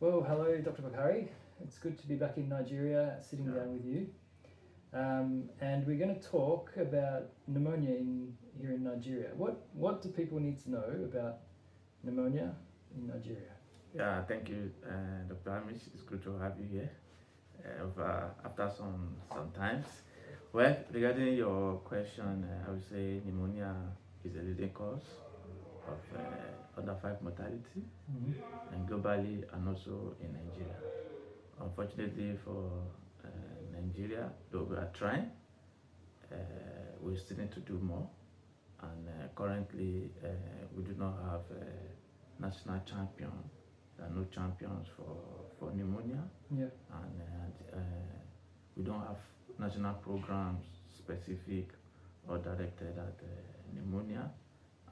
Well, hello, Dr. Bakare. It's good to be back in Nigeria, sitting down with you. And we're going to talk about pneumonia here in Nigeria. What do people need to know about pneumonia in Nigeria? Yeah, thank you, Dr. Hamish. It's good to have you here after some times. Well, regarding your question, I would say pneumonia is a leading cause of under 5 mortality, and globally and also in Nigeria. Unfortunately for Nigeria, though we are trying, we still need to do more. And currently, we do not have a national champion. There are no champions for pneumonia. Yeah. And we don't have national programs specific or directed at pneumonia.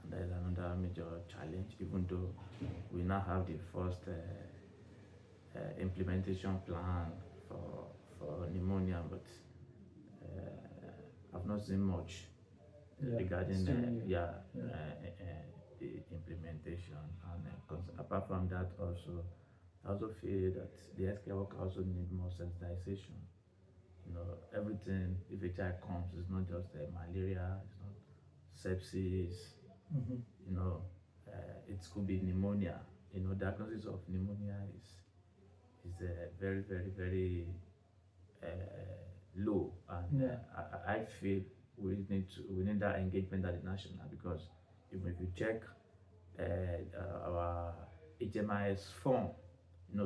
And that is another major challenge, even though we now have the first implementation plan for pneumonia, but I've not seen much regarding the implementation. And apart from that, also I also feel that the healthcare worker also need more sensitization. Everything, if a child comes, it's not just malaria, it's not sepsis. It could be pneumonia. Diagnosis of pneumonia is very, very, very low, and I feel we need that engagement at the national, because even if you check our HMIS form,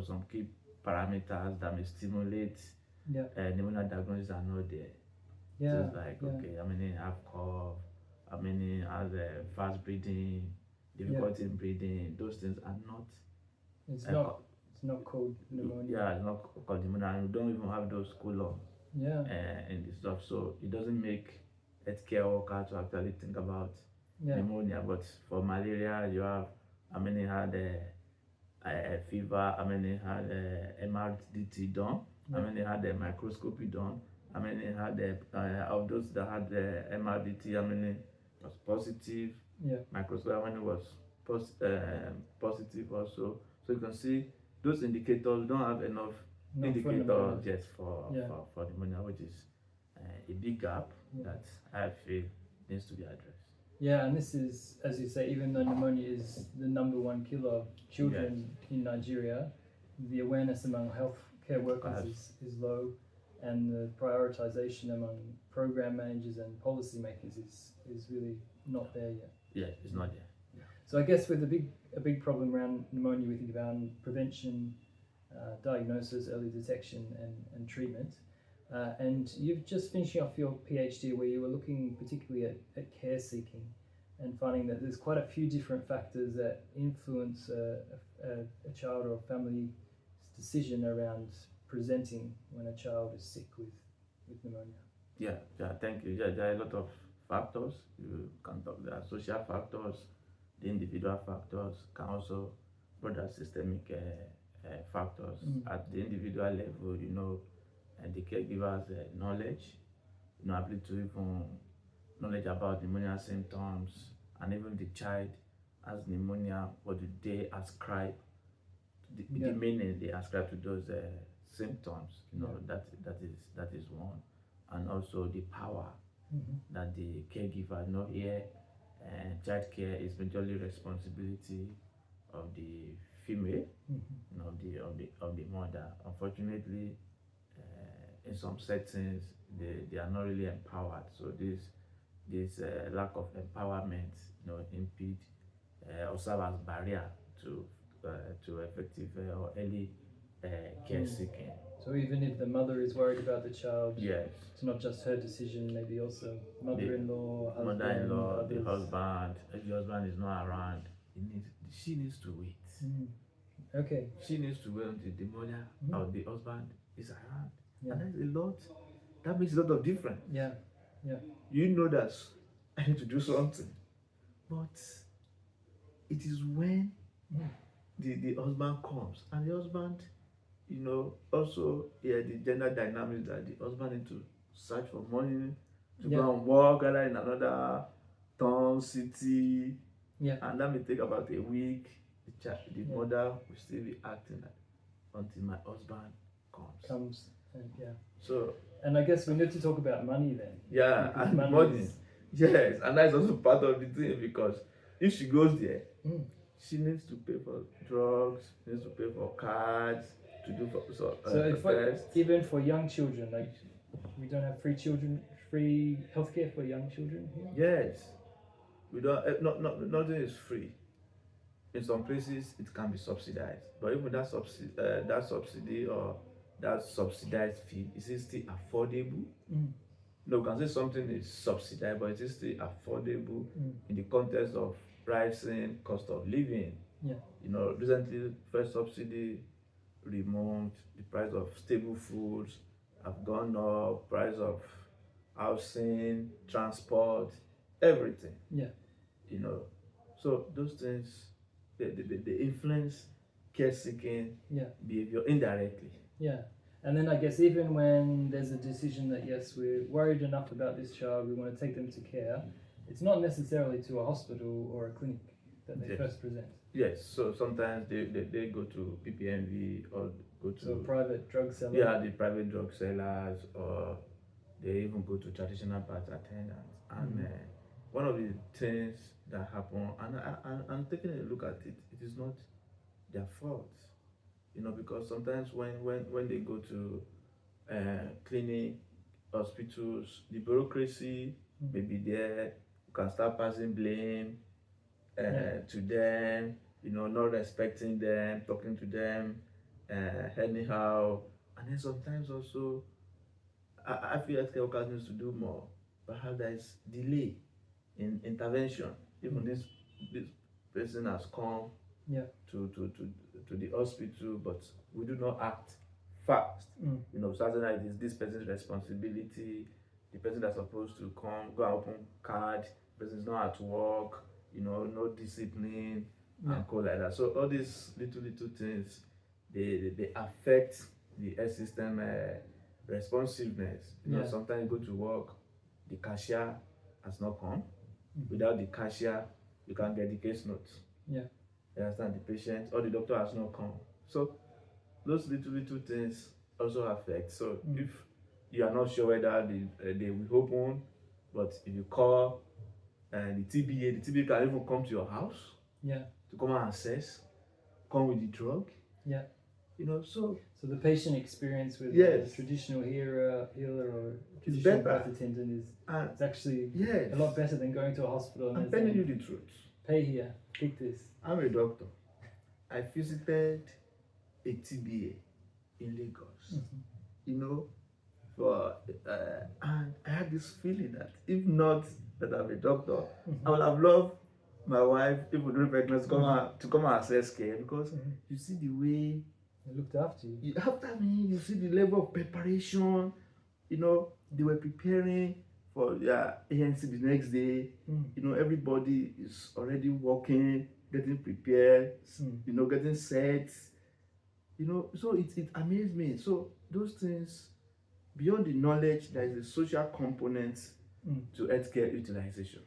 some key parameters that may stimulate pneumonia diagnosis are not there. Things like how many have cough, how many have fast breathing, difficulty in breathing. Those things are not. It's not called pneumonia. Yeah, it's not called pneumonia, and we don't even have those columns in the stuff. So it doesn't make healthcare worker to actually think about pneumonia. But for malaria, you have how many had fever, how many had MRDT done, how many had the microscopy done, how many had of those that had the MRDT, how many was positive, microscopy, how many was positive also. So you can see those indicators don't have enough indicators just for pneumonia, which is a big gap that I feel needs to be addressed. Yeah, and this is, as you say, even though pneumonia is the #1 killer of children in Nigeria, the awareness among healthcare workers is low, and the prioritization among program managers and policymakers is really not there yet. Yeah, it's not there. Yeah. So I guess with a big problem around pneumonia, we think about prevention, diagnosis, early detection, and treatment. And you've just finishing off your PhD, where you were looking particularly at care seeking and finding that there's quite a few different factors that influence a child or family's decision around presenting when a child is sick with pneumonia. Yeah, thank you. Yeah, there are a lot of factors. You can talk. There are social factors, the individual factors, can also broader systemic factors. At the individual level, and the caregivers knowledge, ability to even knowledge about pneumonia symptoms, and even the child has pneumonia, what do they ascribe, the meaning they ascribe to those symptoms. That is one, and also the power that the caregiver here. Child care is majorly responsibility of the female, of the mother. Unfortunately, in some settings, they are not really empowered. So this lack of empowerment, impede or serve as barrier to effective or early care seeking. So even if the mother is worried about the child, yes, it's not just her decision. Maybe also mother-in-law, the husband. If the husband is not around, she needs to wait. Okay. She needs to wait until the mother or the husband is around. And that's a lot. That makes a lot of difference. Yeah. That I need to do something, but it is when the husband comes, and the husband, also the gender dynamics, that the husband need to search for money to go and work either in another town, city, and that may take about a week. The mother will still be acting like until my husband comes. And So and I guess we need to talk about money then. yeah, Because and money. Yes, and that's also part of the thing, because if she goes there, she needs to pay for drugs, needs to pay for cards, to do for even for young children, like we don't have free healthcare for young children here. Yes, we don't. Nothing is free. In some places, it can be subsidized, but even that subsidy or that subsidized fee, is it still affordable? No, we can say something is subsidized, but it is still affordable in the context of rising cost of living. Yeah. Recently, first subsidy removed, the price of staple foods have gone up, price of housing, transport, everything. Yeah. So those things, they influence care-seeking behavior indirectly. Yeah. And then I guess even when there's a decision that yes, we're worried enough about this child, we want to take them to care, it's not necessarily to a hospital or a clinic that they first present. Yes, so sometimes they go to PPMV or go to private drug sellers. Yeah, the private drug sellers, or they even go to traditional birth attendants. And one of the things that happen, and I'm taking a look at it, it is not their fault. Because sometimes when they go to clinic, hospitals, the bureaucracy may be there. You can start passing blame to them, not respecting them, talking to them anyhow. And then sometimes also, I feel healthcare workers need to do more. Perhaps there is delay in intervention. Even this person has come to the hospital, but we do not act fast. Something like this person's responsibility. The person that's supposed to come, go and open card, the person is not at work, no discipline and co like that. So all these little things, they affect the health system responsiveness. Sometimes you go to work, the cashier has not come. Without the cashier, you can't get the case notes. You understand? The patient or the doctor has not come. So those little things also affect. So if you are not sure whether they will open, but if you call the TBA can even come to your house to come and assess, come with the drug. So the patient experience with a traditional healer or traditional birth attendant is it's actually a lot better than going to a hospital. I'm telling you the truth. Pay here, take this. I'm a doctor. I visited a TBA in Lagos. And I had this feeling that if not that I'm a doctor, I would have loved my wife, even during pregnancy, to come and assess care, because you see the way they looked after you. After me, you see the level of preparation. They were preparing for their ANC the next day. Everybody is already working, getting prepared, getting set. So it amazed me. So those things, beyond the knowledge, there is a social component to healthcare utilization.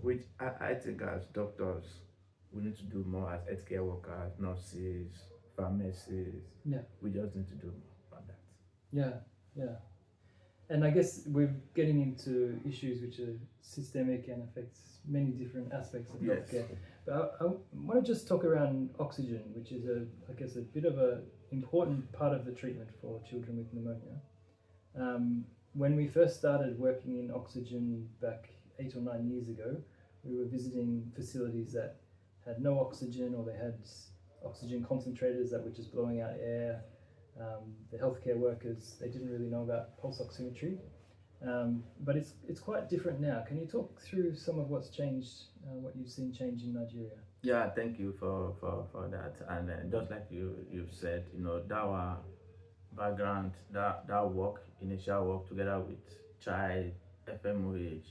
Which I think as doctors, we need to do more as healthcare workers, nurses, pharmacists. We just need to do more on that. And I guess we're getting into issues which are systemic and affects many different aspects of healthcare. But I want to just talk around oxygen, which is I guess a bit of a important part of the treatment for children with pneumonia. When we first started working in oxygen back 8 or 9 years ago, we were visiting facilities that had no oxygen, or they had oxygen concentrators that were just blowing out air. The healthcare workers, they didn't really know about pulse oximetry. But it's quite different now. Can you talk through some of what's changed, what you've seen change in Nigeria? Yeah, thank you for that. And just like you've said, that our background, that initial work together with Child, FMOH,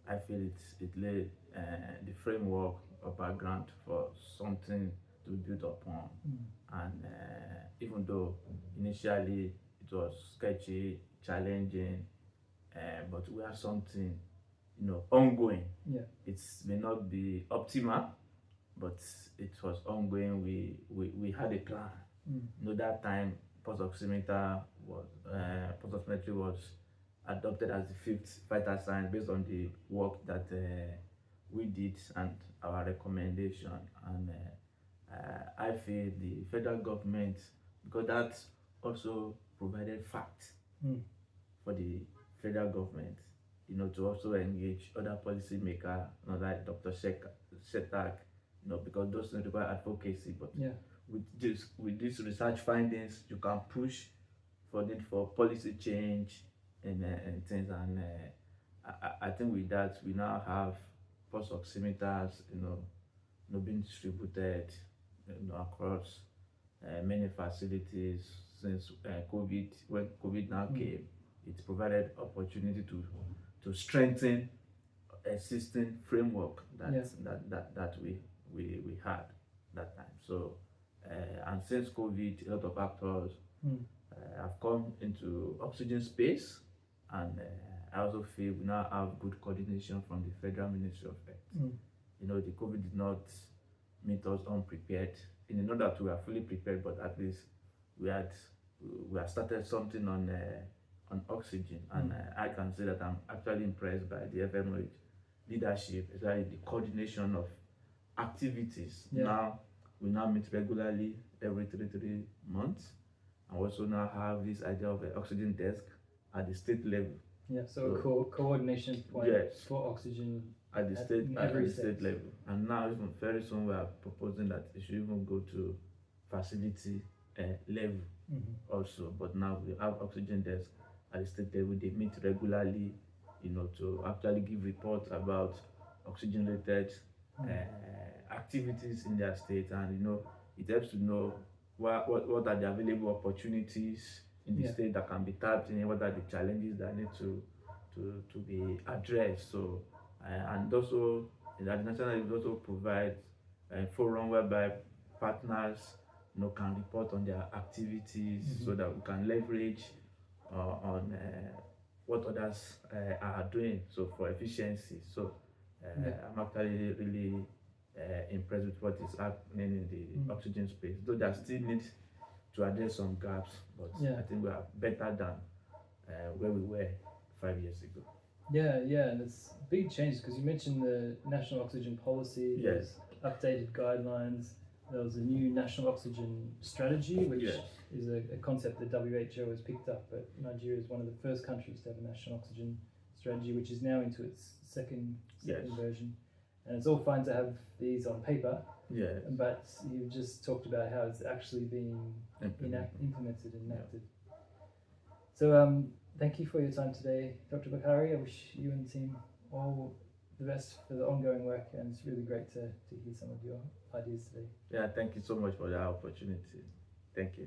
I feel it laid the framework or background for something to build upon. And even though initially it was sketchy, challenging, but we have something ongoing. It may not be optimal, but it was ongoing. We had a plan That time pulse oximeter was adopted as the fifth vital sign based on the work that we did and our recommendation. And I feel the federal government, because that also provided facts for the federal government, to also engage other policymakers, like Dr. Shetak, because those things require advocacy. But with these research findings, you can push for need for policy change and things. And I think with that, we now have pulse oximeters, being distributed, across many facilities since COVID. When COVID now came, it provided opportunity to strengthen existing framework that we had that time. So and since COVID, a lot of actors have come into oxygen space, and I also feel we now have good coordination from the Federal Ministry of Health. The COVID did not meet us unprepared. Not that we are fully prepared, but at least we had started something on oxygen, and I can say that I'm actually impressed by the FMOH leadership, especially the coordination of activities. Now we now meet regularly every 3 months, and also now have this idea of an oxygen desk at the state level. So coordination point for oxygen at the state level. And now even very soon we are proposing that it should even go to facility level also. But now we have oxygen desk at the state level. They meet regularly, to actually give reports about oxygen related activities in their state, and it helps to know what are the available opportunities in the state that can be tapped in, what are the challenges that need to be addressed. So and also the national level also provide a forum whereby partners can report on their activities, so that we can leverage on what others are doing, so for efficiency. So I'm actually really impressed with what is happening in the oxygen space, though there still needs to address some gaps, but I think we are better than where we were 5 years ago. And it's big changes, because you mentioned the national oxygen policy. There's updated guidelines. There was a new national oxygen strategy, which is a concept that WHO has picked up. But Nigeria is one of the first countries to have a national oxygen strategy, which is now into its second version. And it's all fine to have these on paper, but you've just talked about how it's actually being implemented and enacted. So thank you for your time today, Dr. Bakare. I wish you and the team all the best for the ongoing work, and it's really great to hear some of your ideas today. Thank you so much for the opportunity. Thank you.